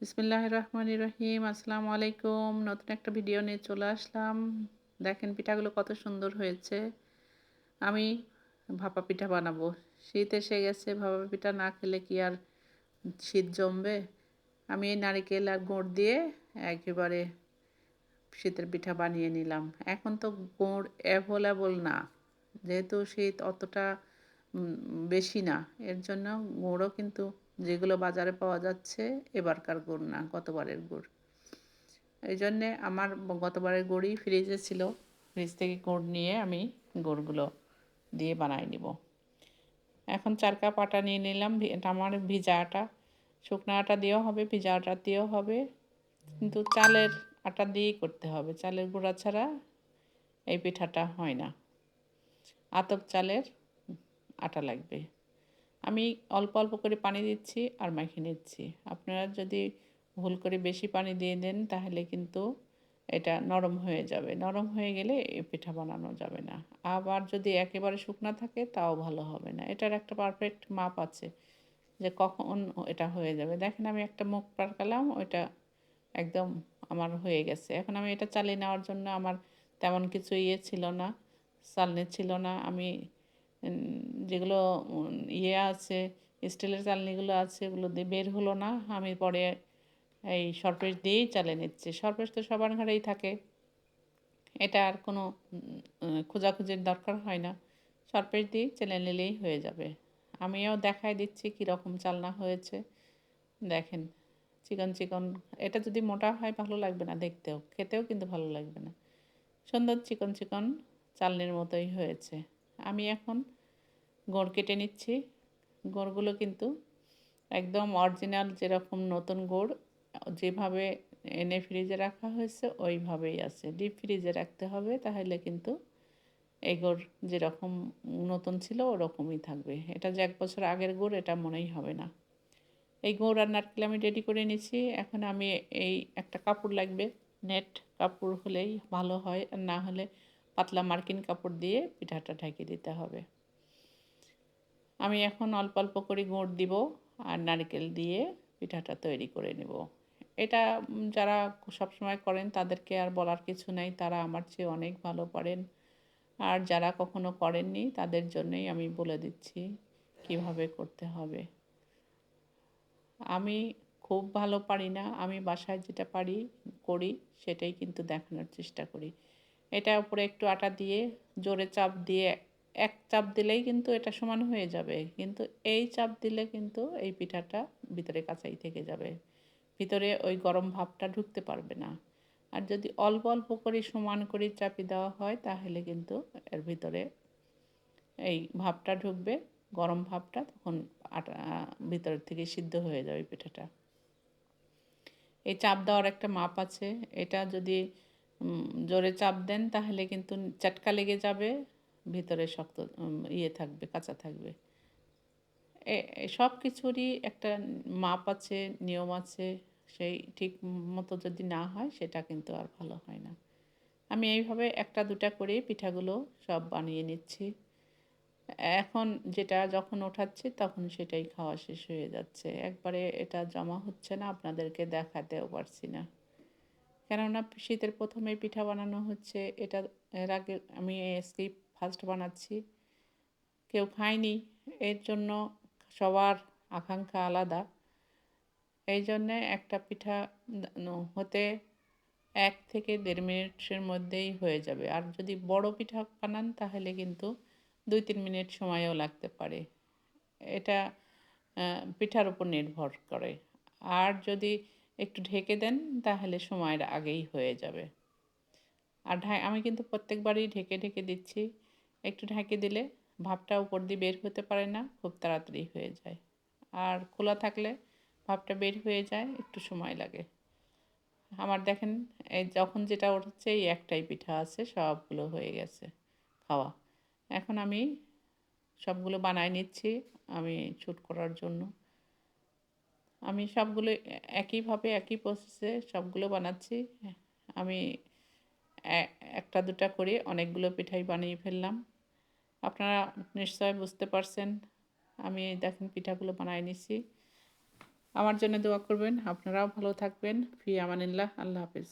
বিসমিল্লাহির রহমানির রহিম। আসসালামু আলাইকুম। নতুন একটা ভিডিও নিয়ে চলে আসলাম। দেখেন পিঠাগুলো কত সুন্দর হয়েছে। আমি ভাপা পিঠা বানাবো। শীত এসে গেছে, ভাপা পিঠা না খেলে কি আর শীত জমবে? আমি এই নারিকেল আর গুড় দিয়ে একেবারে শীতের পিঠা বানিয়ে নিলাম। এখন তো গুড় অ্যাভেলেবল না। যেহেতু শীত অতটা বেশি না। এর জন্য গুড়ও কিন্তু যেগুলো বাজারে পাওয়া যাচ্ছে এবারকার গুড় না, গতবারের গুড়। এই জন্যে আমার গতবারের গুড়ই ফ্রিজে ছিল। ফ্রিজ থেকে গুড় নিয়ে আমি গুড়গুলো দিয়ে বানাই নিব। এখন 4 কাপ আটা নিয়ে নিলাম। এটা আমার ভিজা আটা। শুকনো আটা দিয়েও হবে, ভিজা আটা দিয়েও হবে। কিন্তু চালের আটা দিয়েই করতে হবে। চালের গুঁড়া ছাড়া এই পিঠাটা হয় না। আতপ চালের আটা লাগবে। আমি অল্প অল্প করে পানি দিচ্ছি আর মাখিয়ে নিচ্ছি। আপনারা যদি ভুল করে বেশি পানি দিয়ে দেন তাহলে কিন্তু এটা নরম হয়ে যাবে। নরম হয়ে গেলে এই পিঠা বানানো যাবে না। আবার যদি একেবারে শুকনা থাকে তাও ভালো হবে না। এটার একটা পারফেক্ট মাপ আছে যে কখন এটা হয়ে যাবে। দেখেন আমি একটা মুখ পাকালাম, ওইটা একদম আমার হয়ে গেছে। এখন আমি এটা চালিয়ে নেওয়ার জন্য আমার তেমন কিছু ছিল না, চালনি ছিল না। আমি যেগুলো আছে, স্টিলের চালনিগুলো আছে, ওগুলো দিয়ে বের হলো না। আমি পরে এই সরপেস দিয়েই চালিয়ে নিচ্ছি। সরপেস তো সবার ঘরেই থাকে, এটা আর কোনো খোঁজাখুঁজির দরকার হয় না। সরপেস দিয়েই চেলে নিলেই হয়ে যাবে। আমিও দেখাই দিচ্ছি কীরকম চালনা হয়েছে। দেখেন চিকন চিকন। এটা যদি মোটা হয় ভালো লাগবে না দেখতেও, খেতেও কিন্তু ভালো লাগবে না। সুন্দর চিকন চিকন চালনির মতোই হয়েছে। আমি এখন গুড় কেটে নিচ্ছি। গুড়গুলো কিন্তু একদম অরিজিনাল, যেরকম নতুন গুড় যেভাবে এনে ফ্রিজে রাখা হয়েছে ওইভাবেই আছে। ডিপ ফ্রিজে রাখতে হবে, তাহলে কিন্তু এই গুড় যেরকম নতুন ছিল ওরকমই থাকবে। এটা যে 1 বছর আগের গুড় এটা মনেই হবে না। এই গুড় আর নারকেল আমি রেডি করে নিয়েছি। এখন আমি এই একটা কাপড় লাগবে, নেট কাপড় হলেই ভালো হয়, আর না হলে পাতলা মার্কিন কাপড় দিয়ে পিঠাটা ঢেকে দিতে হবে। আমি এখন অল্প অল্প করে গুড় দিব আর নারকেল দিয়ে পিঠাটা তৈরি করে নেব। এটা যারা সবসময় করেন তাদেরকে আর বলার কিছু নেই, তারা আমার চেয়ে অনেক ভালো পারেন। আর যারা কখনো করেননি তাদের জন্যই আমি বলে দিচ্ছি কিভাবে করতে হবে। আমি খুব ভালো পারি না, আমি বাসায় যেটা পারি করি সেটাই কিন্তু দেখানোর চেষ্টা করি। এটা উপরে একটু আটা দিয়ে জোরে চাপ দিয়ে, এক চাপ দিলেই কিন্তু এটা সমান হয়ে যাবে, কিন্তু এই চাপ দিলে কিন্তু এই পিঠাটা ভিতরে কাঁচাই থেকে যাবে, ভিতরে ওই গরম ভাবটা ঢুকতে পারবে না। আর যদি অল্প অল্প করে সমান করে চাপি দেওয়া হয় তাহলে কিন্তু এর ভিতরে এই ভাবটা ঢুকবে, গরম ভাবটা, তখন আটা ভিতরের থেকে সিদ্ধ হয়ে যাবে পিঠাটা। এই চাপ দেওয়ার একটা মাপ আছে। এটা যদি জোরে চাপ দেন তাহলে কিন্তু চাটকা লেগে যাবে, ভিতরে শক্ত থাকবে, কাঁচা থাকবে। সব কিছুরই একটা মাপ আছে, নিয়ম আছে। সেই ঠিক মতো যদি না হয় সেটা কিন্তু আর ভালো হয় না। আমি এইভাবে একটা দুটা করে পিঠাগুলো সব বানিয়ে নিচ্ছি। এখন যেটা যখন ওঠাচ্ছি তখন সেটাই খাওয়া শেষ হয়ে যাচ্ছে। একবারে এটা জমা হচ্ছে না, আপনাদেরকে দেখাতেও পারছি না। কেননা শীতের প্রথমেই পিঠা বানানো হচ্ছে। এটা এর আগে আমি আজকেই ফার্স্ট বানাচ্ছি। কেউ খায়নি, এর জন্য সবার আকাঙ্ক্ষা আলাদা। এই জন্যে একটা পিঠা হতে 1 থেকে 1.5 মিনিটের মধ্যেই হয়ে যাবে। আর যদি বড় পিঠা বানান তাহলে কিন্তু 2-3 মিনিট সময়ও লাগতে পারে। এটা পিঠার উপর নির্ভর করে। আর যদি একটু ঢেকে দেন তাহলে সময়ের আগেই হয়ে যাবে। আর আমি কিন্তু প্রত্যেকবারই ঢেকে ঢেকে দিচ্ছি। একটু ঢেকে দিলে ভাপটা উপর দিয়ে বের হতে পারে না, খুব তাড়াতাড়ি হয়ে যায়। আর খোলা থাকলে ভাপটা বের হয়ে যায়, একটু সময় লাগে। আমার দেখেন এই যখন যেটা উঠছে এই একটাই পিঠা আছে, সবগুলো হয়ে গেছে খাওয়া। এখন আমি সবগুলো বানায় নিচ্ছি আমি শ্যুট করার জন্য। আমি সবগুলো একইভাবে একই প্রসেসে সবগুলো বানাচ্ছি। আমি একটা দুটা করে অনেকগুলো পিঠাই বানিয়ে ফেললাম। আপনারা নিশ্চয় বুঝতে পারছেন। আমি দেখেন পিঠাগুলো বানায় নিছি। আমার জন্য দোয়া করবেন। আপনারাও ভালো থাকবেন। ফি আমানিল্লাহ। আল্লাহ হাফেজ।